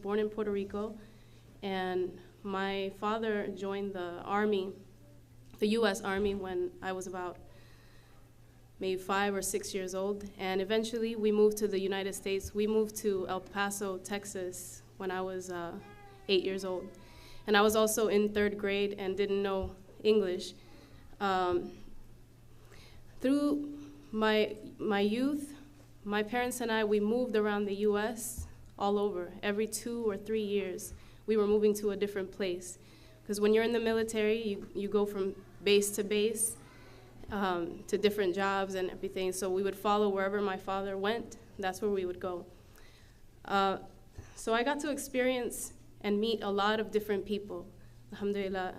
born in Puerto Rico, and my father joined the Army, the U.S. Army, when I was about maybe 5 or 6 years old. And eventually we moved to the United States. We moved to El Paso, Texas, when I was 8 years old. And I was also in 3rd grade and didn't know English. Through my youth, my parents and I, we moved around the U.S. all over. Every 2 or 3 years, we were moving to a different place. Because when you're in the military, you go from base to base to different jobs and everything. So we would follow wherever my father went. That's where we would go. So I got to experience and meet a lot of different people, alhamdulillah.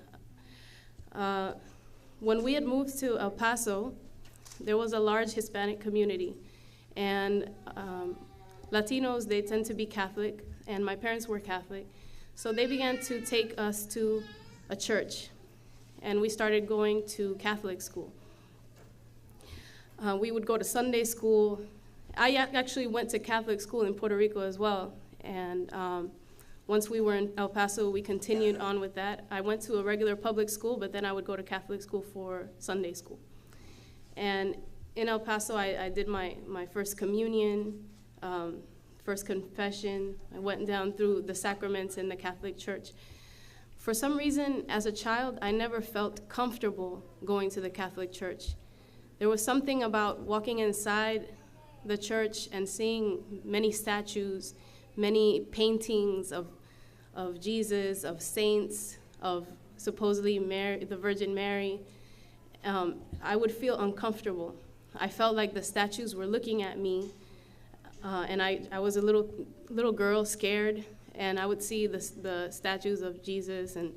When we had moved to El Paso, there was a large Hispanic community. And Latinos, they tend to be Catholic, and my parents were Catholic. So they began to take us to a church, and we started going to Catholic school. We would go to Sunday school. I actually went to Catholic school in Puerto Rico as well, and once we were in El Paso, we continued on with that. I went to a regular public school, but then I would go to Catholic school for Sunday school. And in El Paso, I did my first communion, first confession. I went down through the sacraments in the Catholic Church. For some reason, as a child, I never felt comfortable going to the Catholic Church. There was something about walking inside the church and seeing many statues, many paintings of Jesus, of saints, of supposedly Mary, the Virgin Mary. I would feel uncomfortable. I felt like the statues were looking at me, and I was a little girl, scared, and I would see the statues of Jesus, and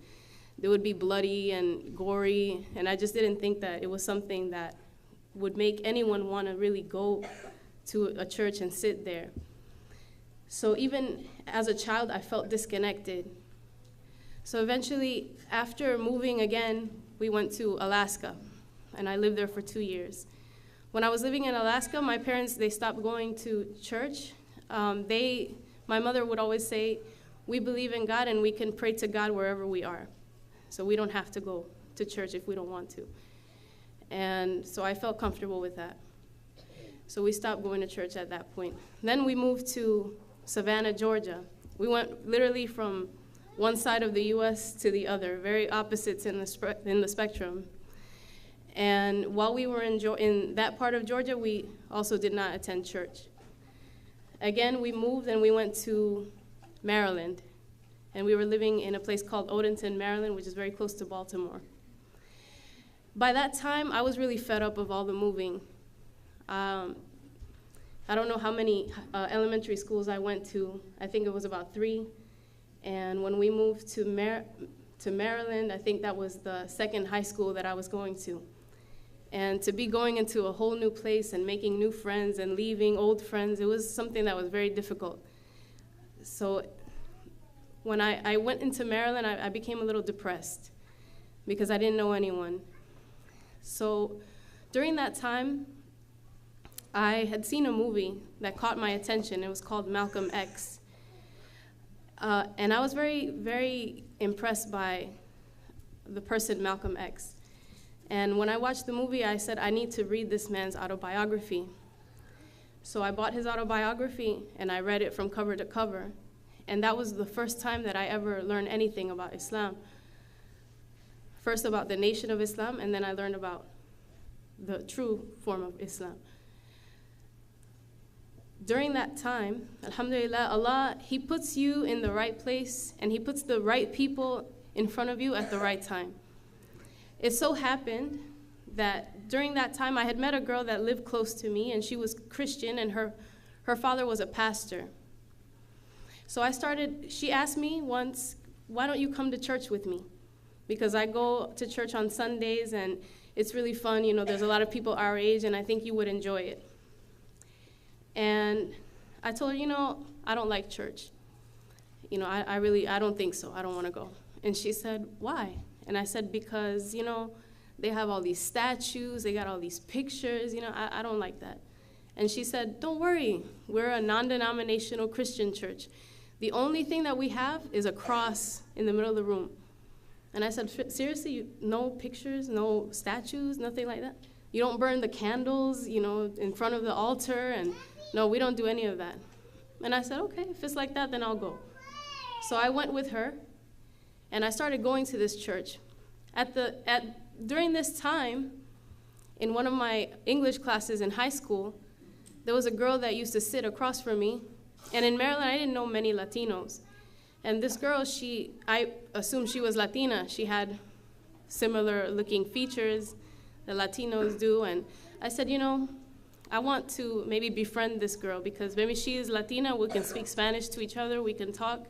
they would be bloody and gory, and I just didn't think that it was something that would make anyone want to really go to a church and sit there. So even as a child, I felt disconnected. So eventually, after moving again, we went to Alaska, and I lived there for 2 years. When I was living in Alaska, my parents, they stopped going to church. My mother would always say, we believe in God and we can pray to God wherever we are. So we don't have to go to church if we don't want to. And so I felt comfortable with that. So we stopped going to church at that point. Then we moved to Savannah, Georgia. We went literally from one side of the U.S. to the other, very opposites in the spectrum. And while we were in that part of Georgia, we also did not attend church. Again, we moved and we went to Maryland. And we were living in a place called Odenton, Maryland, which is very close to Baltimore. By that time, I was really fed up of all the moving. I don't know how many elementary schools I went to. I think it was about 3. And when we moved to Maryland, I think that was the second high school that I was going to. And to be going into a whole new place and making new friends and leaving old friends, it was something that was very difficult. So when I went into Maryland, I became a little depressed because I didn't know anyone. So during that time, I had seen a movie that caught my attention. It was called Malcolm X. And I was very, very impressed by the person Malcolm X. And when I watched the movie, I said, I need to read this man's autobiography. So I bought his autobiography, and I read it from cover to cover. And that was the first time that I ever learned anything about Islam. First about the Nation of Islam, and then I learned about the true form of Islam. During that time, alhamdulillah, Allah, He puts you in the right place, and He puts the right people in front of you at the right time. It so happened that during that time, I had met a girl that lived close to me, and she was Christian, and her father was a pastor. So she asked me once, why don't you come to church with me? Because I go to church on Sundays, and it's really fun. You know, there's a lot of people our age, and I think you would enjoy it. And I told her, I don't like church. I don't think so. I don't want to go. And she said, why? And I said, because, they have all these statues, they got all these pictures, I don't like that. And she said, don't worry, we're a non-denominational Christian church. The only thing that we have is a cross in the middle of the room. And I said, seriously, no pictures, no statues, nothing like that? You don't burn the candles, in front of the altar? And no, we don't do any of that. And I said, okay, if it's like that, then I'll go. So I went with her, and I started going to this church. During this time, in one of my English classes in high school, there was a girl that used to sit across from me. And in Maryland, I didn't know many Latinos. And this girl, I assumed she was Latina. She had similar looking features that Latinos do. And I said, I want to maybe befriend this girl because maybe she is Latina. We can speak Spanish to each other. We can talk.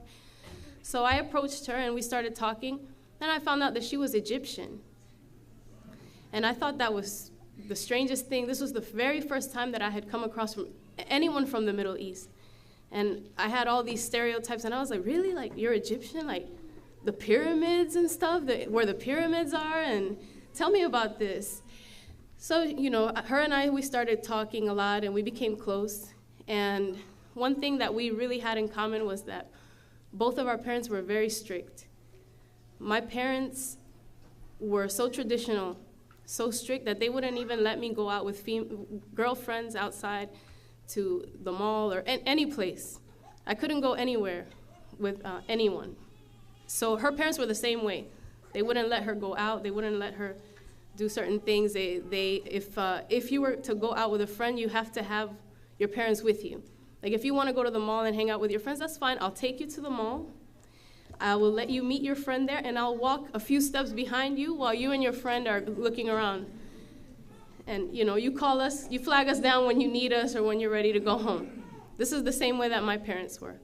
So I approached her, and we started talking. Then I found out that she was Egyptian. And I thought that was the strangest thing. This was the very first time that I had come across anyone from the Middle East. And I had all these stereotypes, and I was like, really? Like, you're Egyptian? Like, the pyramids and stuff, where the pyramids are? And tell me about this. So, her and I, we started talking a lot, and we became close. And one thing that we really had in common was that both of our parents were very strict. My parents were so traditional, so strict, that they wouldn't even let me go out with girlfriends outside to the mall or any place. I couldn't go anywhere with anyone. So her parents were the same way. They wouldn't let her go out. They wouldn't let her do certain things. If you were to go out with a friend, you have to have your parents with you. Like, if you want to go to the mall and hang out with your friends, that's fine. I'll take you to the mall. I will let you meet your friend there, and I'll walk a few steps behind you while you and your friend are looking around. And, you call us, you flag us down when you need us or when you're ready to go home. This is the same way that my parents were.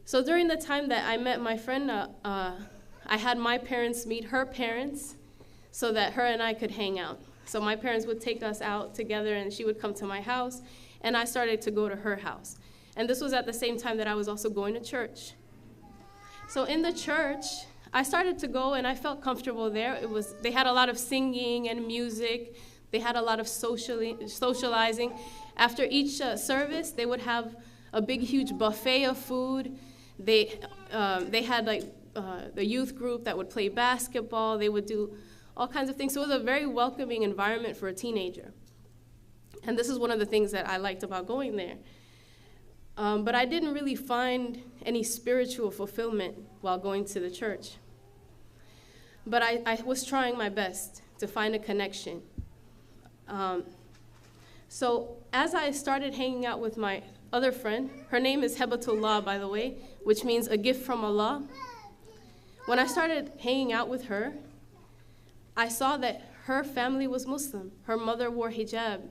So during the time that I met my friend, I had my parents meet her parents so that her and I could hang out. So my parents would take us out together, and she would come to my house, and I started to go to her house. And this was at the same time that I was also going to church. So in the church, I started to go, and I felt comfortable there. They had a lot of singing and music. They had a lot of socializing. After each service, they would have a big, huge buffet of food. They had the youth group that would play basketball. They would do all kinds of things. So it was a very welcoming environment for a teenager. And this is one of the things that I liked about going there. But I didn't really find any spiritual fulfillment while going to the church. But I was trying my best to find a connection. So as I started hanging out with my other friend, her name is Hebatullah, by the way, which means a gift from Allah. When I started hanging out with her, I saw that her family was Muslim. Her mother wore hijab,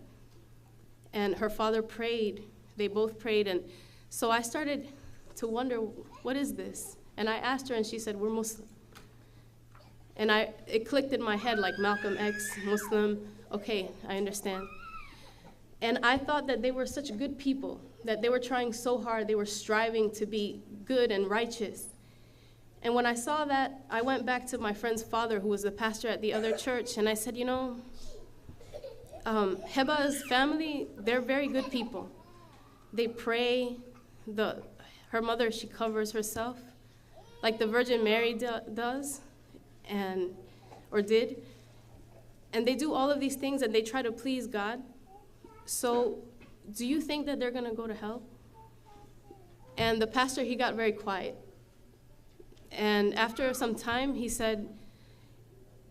and her father prayed. They both prayed, and so I started to wonder, what is this? And I asked her, and she said, we're Muslim. And it clicked in my head like Malcolm X, Muslim, okay, I understand. And I thought that they were such good people, that they were trying so hard, they were striving to be good and righteous. And when I saw that, I went back to my friend's father, who was the pastor at the other church, and I said, Heba's family, they're very good people. They pray. Her mother, she covers herself like the Virgin Mary does, or did. And they do all of these things, and they try to please God. So do you think that they're going to go to hell? And the pastor, he got very quiet. And after some time, he said,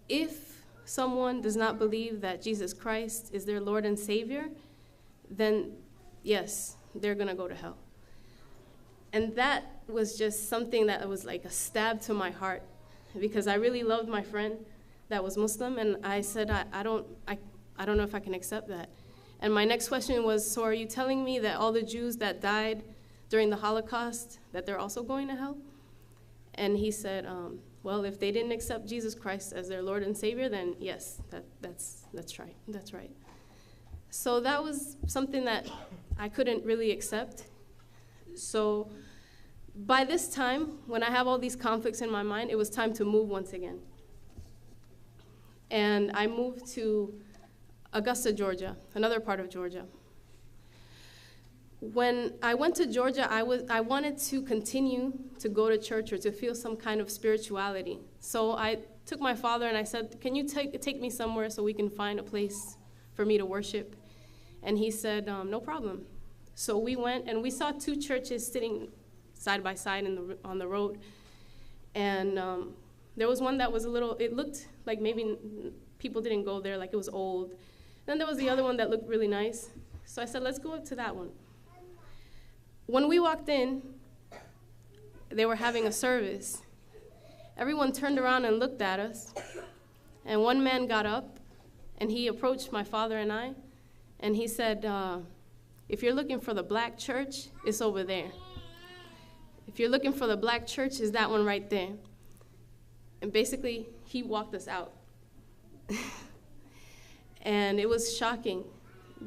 if someone does not believe that Jesus Christ is their Lord and Savior, then yes, they're going to go to hell. And that was just something that was like a stab to my heart, because I really loved my friend that was Muslim, and I said, I don't know if I can accept that. And my next question was, so are you telling me that all the Jews that died during the Holocaust, that they're also going to hell? And he said, well, if they didn't accept Jesus Christ as their Lord and Savior, then yes, that's right. That's right. So that was something that I couldn't really accept. So by this time, when I have all these conflicts in my mind, it was time to move once again. And I moved to Augusta, Georgia, another part of Georgia. When I went to Georgia, I wanted to continue to go to church or to feel some kind of spirituality. So I took my father and I said, can you take me somewhere so we can find a place for me to worship? And he said, no problem. So we went and we saw two churches sitting side by side on the road. And there was one that was it looked like maybe people didn't go there, like it was old. Then there was the other one that looked really nice. So I said, let's go to that one. When we walked in, they were having a service. Everyone turned around and looked at us. And one man got up, and he approached my father and I, and he said, if you're looking for the black church, it's over there. If you're looking for the black church, it's that one right there. And basically, he walked us out. And it was shocking,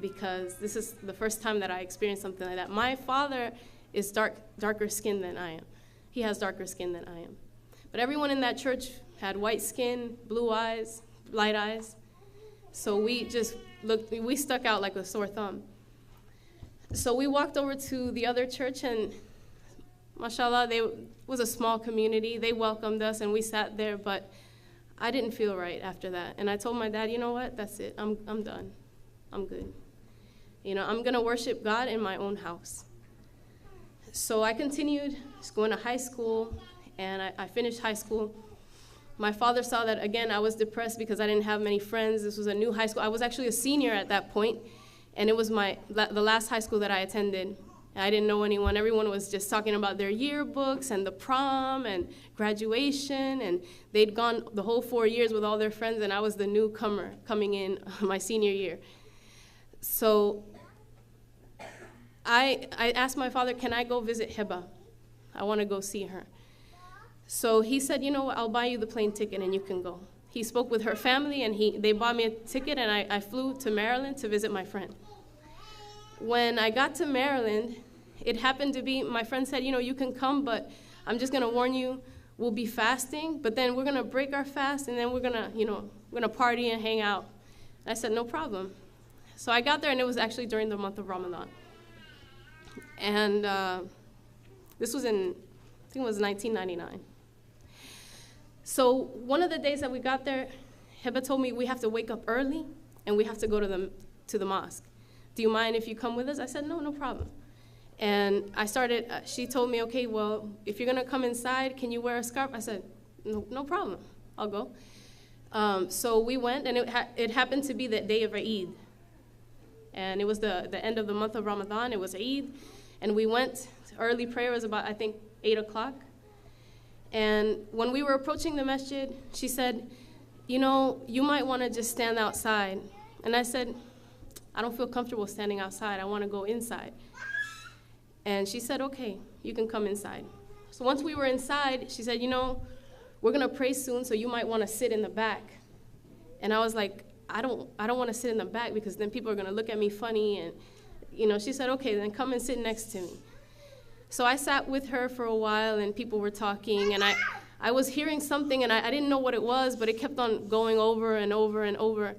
because this is the first time that I experienced something like that. My father is darker skinned than I am. He has darker skin than I am. But everyone in that church had white skin, blue eyes, light eyes. So we just we stuck out like a sore thumb. So we walked over to the other church, and mashallah, it was a small community. They welcomed us, and we sat there, but I didn't feel right after that. And I told my dad, you know what, that's it, I'm done. I'm good. I'm going to worship God in my own house. So I continued just going to high school, and I finished high school. My father saw that, again, I was depressed because I didn't have many friends. This was a new high school. I was actually a senior at that point, and it was the last high school that I attended. I didn't know anyone. Everyone was just talking about their yearbooks and the prom and graduation, and they'd gone the whole 4 years with all their friends, and I was the newcomer coming in my senior year. So I asked my father, can I go visit Heba? I want to go see her. So he said, you know what, I'll buy you the plane ticket and you can go. He spoke with her family, and they bought me a ticket, and I flew to Maryland to visit my friend. When I got to Maryland, it happened to be, my friend said, you can come, but I'm just going to warn you, we'll be fasting, but then we're going to break our fast, and then we're going to party and hang out. I said, no problem. So I got there, and it was actually during the month of Ramadan. And this was I think it was 1999. So one of the days that we got there, Heba told me we have to wake up early, and we have to go to the mosque. Do you mind if you come with us? I said, no problem. And she told me, okay, well, if you're going to come inside, can you wear a scarf? I said, no problem. I'll go. So we went, and it happened to be the day of Eid. And it was the end of the month of Ramadan. It was Eid. And we went, early prayer was about, I think, 8 o'clock. And when we were approaching the masjid, she said, you might want to just stand outside. And I said, I don't feel comfortable standing outside. I want to go inside. And she said, okay, you can come inside. So once we were inside, she said, we're going to pray soon, so you might want to sit in the back. And I was like, I don't want to sit in the back, because then people are going to look at me funny. And, she said, okay, then come and sit next to me. So I sat with her for a while, and people were talking, and I was hearing something, and I didn't know what it was, but it kept on going over and over and over.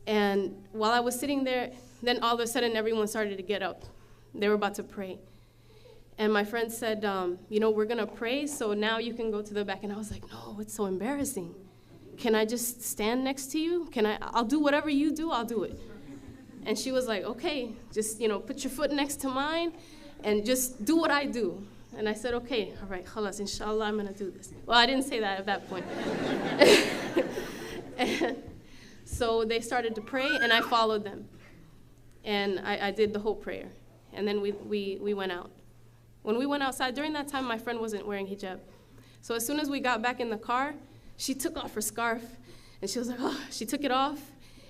And while I was sitting there, then all of a sudden everyone started to get up. They were about to pray. And my friend said, we're going to pray, so now you can go to the back. And I was like, no, it's so embarrassing. Can I just stand next to you? I'll do whatever you do, I'll do it. And she was like, okay, just, put your foot next to mine and just do what I do. And I said, okay, all right, khalas, inshallah, I'm going to do this. Well, I didn't say that at that point. And so they started to pray, and I followed them. And I did the whole prayer. And then we went out. When we went outside, during that time, my friend wasn't wearing hijab. So as soon as we got back in the car, she took off her scarf. And she was like, oh, she took it off.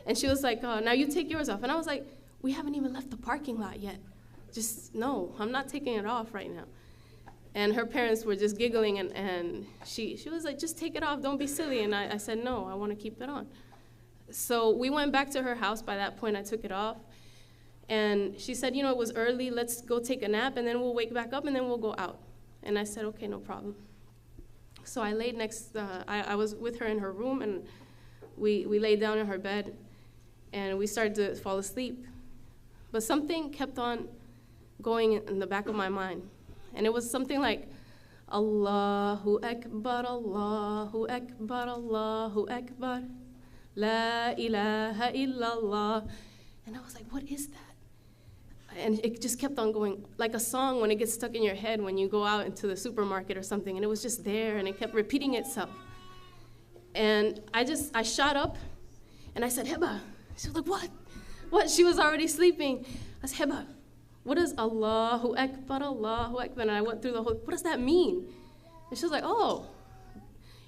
And she was like, oh, now you take yours off. And I was like, we haven't even left the parking lot yet. No, I'm not taking it off right now. And her parents were just giggling, and she was like, just take it off, don't be silly. And I said, no, I want to keep it on. So we went back to her house. By that point, I took it off. And she said, it was early, let's go take a nap, and then we'll wake back up, and then we'll go out. And I said, okay, no problem. So I laid I was with her in her room, and we laid down in her bed, and we started to fall asleep. But something kept on going in the back of my mind. And it was something like, Allahu Akbar, Allahu Akbar, Allahu Akbar, La ilaha illallah. And I was like, what is that? And it just kept on going, like a song when it gets stuck in your head when you go out into the supermarket or something, and it was just there, and it kept repeating itself. And I shot up, and I said, Heba. She was like, what? What? She was already sleeping. I said, Heba, what does Allahu Akbar, Allahu Akbar? And I went through the whole, what does that mean? And she was like, oh,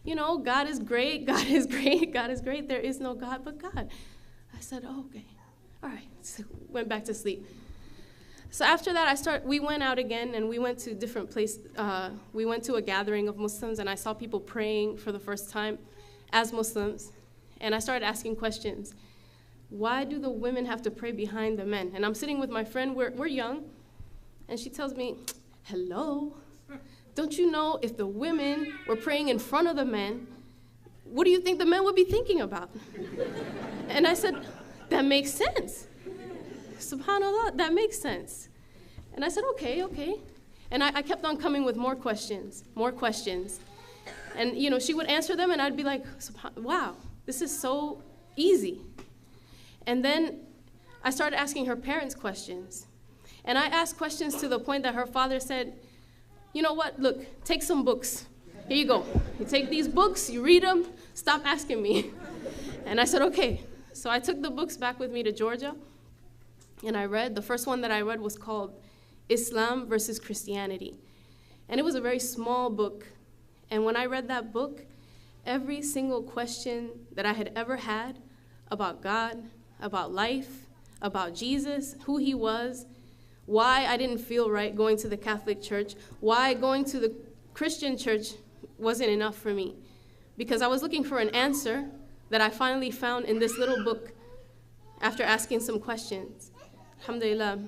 you know, God is great, God is great, God is great. There is no God but God. I said, oh, okay, all right. So went back to sleep. So after that, we went out again, and we went to different places. We went to a gathering of Muslims, and I saw people praying for the first time as Muslims. And I started asking questions. Why do the women have to pray behind the men? And I'm sitting with my friend, we're young, and she tells me, hello, don't you know if the women were praying in front of the men, what do you think the men would be thinking about? And I said, that makes sense. SubhanAllah, that makes sense. And I said, okay. And I kept on coming with more questions. And, you know, she would answer them, and I'd be like, wow, this is so easy. And then I started asking her parents questions. And I asked questions to the point that her father said, you know what, look, take some books. Here you go. You take these books, you read them, stop asking me. And I said, okay. So I took the books back with me to Georgia, and I read. The first one that I read was called Islam versus Christianity. And it was a very small book. And when I read that book, every single question that I had ever had about God, about life, about Jesus, who he was, why I didn't feel right going to the Catholic Church, why going to the Christian church wasn't enough for me. Because I was looking for an answer that I finally found in this little book after asking some questions. Alhamdulillah.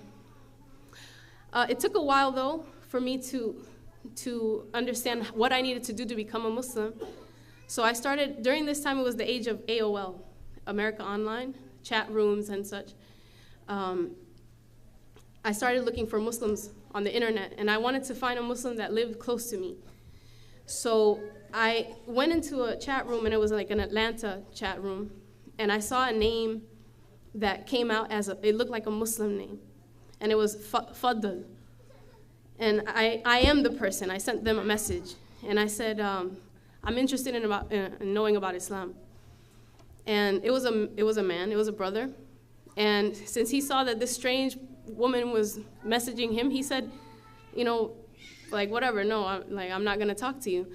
It took a while, though, for me to understand what I needed to do to become a Muslim. So I started, during this time, it was the age of AOL, America Online, chat rooms and such. I started looking for Muslims on the internet, and I wanted to find a Muslim that lived close to me. So I went into a chat room, and it was like an Atlanta chat room, and I saw a name that came out as it looked like a Muslim name, and it was Fadl. And I am the person. I sent them a message, and I said, I'm interested in knowing about Islam. And it was a man, it was a brother. And since he saw that this strange woman was messaging him, he said, you know, like, whatever, no, I'm not gonna talk to you.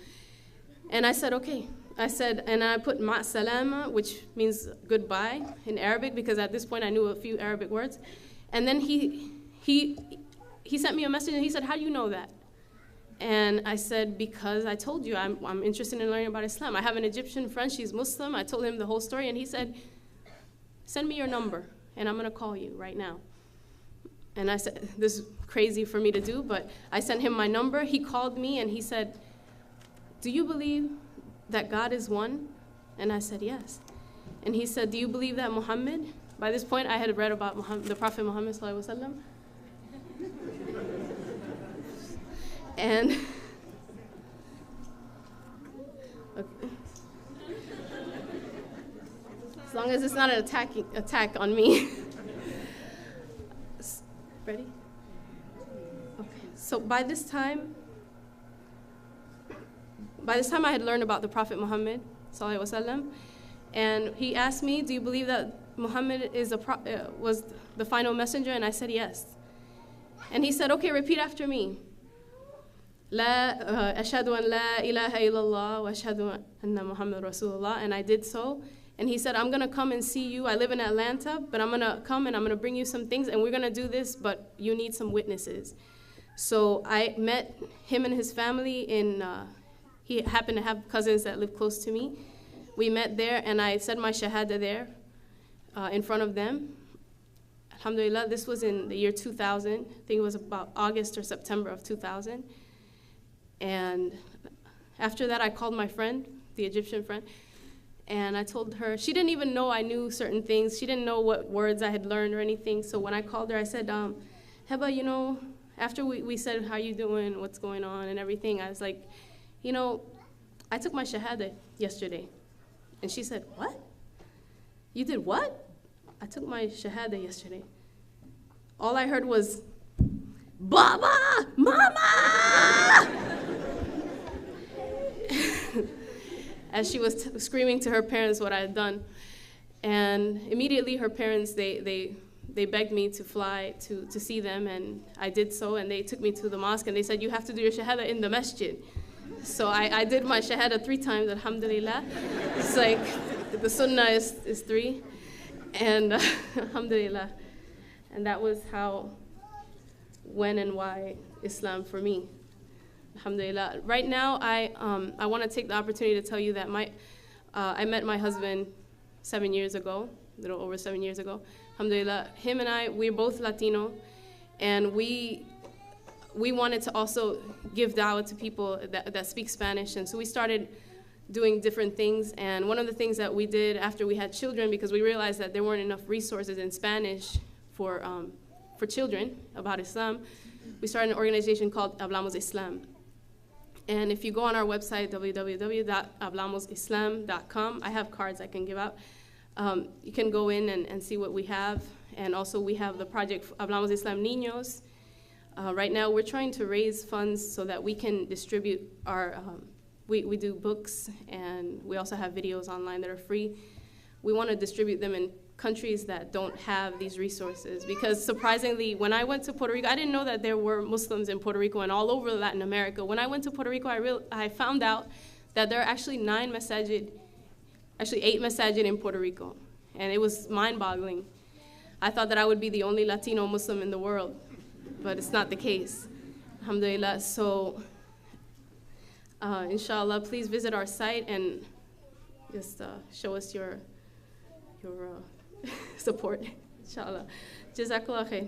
And I said, okay. I said, and I put ma salama, which means goodbye in Arabic, because at this point I knew a few Arabic words. And then he sent me a message, and he said, how do you know that? And I said, because I told you I'm interested in learning about Islam. I have an Egyptian friend, she's Muslim. I told him the whole story, and he said, send me your number, and I'm gonna call you right now. And I said, this is crazy for me to do, but I sent him my number. He called me, and he said, do you believe that God is one? And I said, yes. And he said, do you believe that Muhammad? By this point, I had read about the Prophet Muhammad sallallahu alaihi wasallam. And okay. As long as it's not an attack on me. Ready? Okay. So by this time I had learned about the Prophet Muhammad sallallahu alaihi wasallam, and he asked me, do you believe that Muhammad was the final messenger? And I said yes. And he said, okay, repeat after me. Ashhadu an la ilaha illallah wa ashhadu anna Muhammad Rasulullah. And I did so. And he said, I'm going to come and see you. I live in Atlanta, but I'm going to come and I'm going to bring you some things, and we're going to do this, but you need some witnesses. So I met him and his family he happened to have cousins that lived close to me. We met there, and I said my shahada there in front of them. Alhamdulillah, this was in the year 2000. I think it was about August or September of 2000. And after that, I called my friend, the Egyptian friend, and I told her, she didn't even know I knew certain things. She didn't know what words I had learned or anything. So when I called her, I said, Heba, you know, after we said, how you doing, what's going on, and everything, I was like, you know, I took my shahada yesterday. And she said, what? You did what? I took my shahada yesterday. All I heard was, Baba! Mama! As she was screaming to her parents what I had done. And immediately her parents, they begged me to fly to see them, and I did so, and they took me to the mosque, and they said, you have to do your shahada in the masjid. So I did my shahada 3 times, alhamdulillah. It's like, the sunnah is 3, and alhamdulillah. And that was how, when and why Islam for me, alhamdulillah. Right now, I want to take the opportunity to tell you that I met my husband 7 years ago, a little over 7 years ago. Alhamdulillah, him and I, we're both Latino, and we wanted to also give da'wah to people that speak Spanish, and so we started doing different things. And one of the things that we did after we had children, because we realized that there weren't enough resources in Spanish for children about Islam, we started an organization called Hablamos Islam. And if you go on our website, www.hablamosislam.com, I have cards I can give out. You can go in and see what we have. And also we have the project Hablamos Islam Niños. Right now we're trying to raise funds so that we can distribute our, we do books, and we also have videos online that are free. We want to distribute them in countries that don't have these resources, because surprisingly, when I went to Puerto Rico, I didn't know that there were Muslims in Puerto Rico and all over Latin America. When I went to Puerto Rico, I found out that there are actually 8 masajid in Puerto Rico, and it was mind-boggling. I thought that I would be the only Latino Muslim in the world, but it's not the case, alhamdulillah. So, inshallah, please visit our site and just show us your support, inshallah. Jazakallah khair.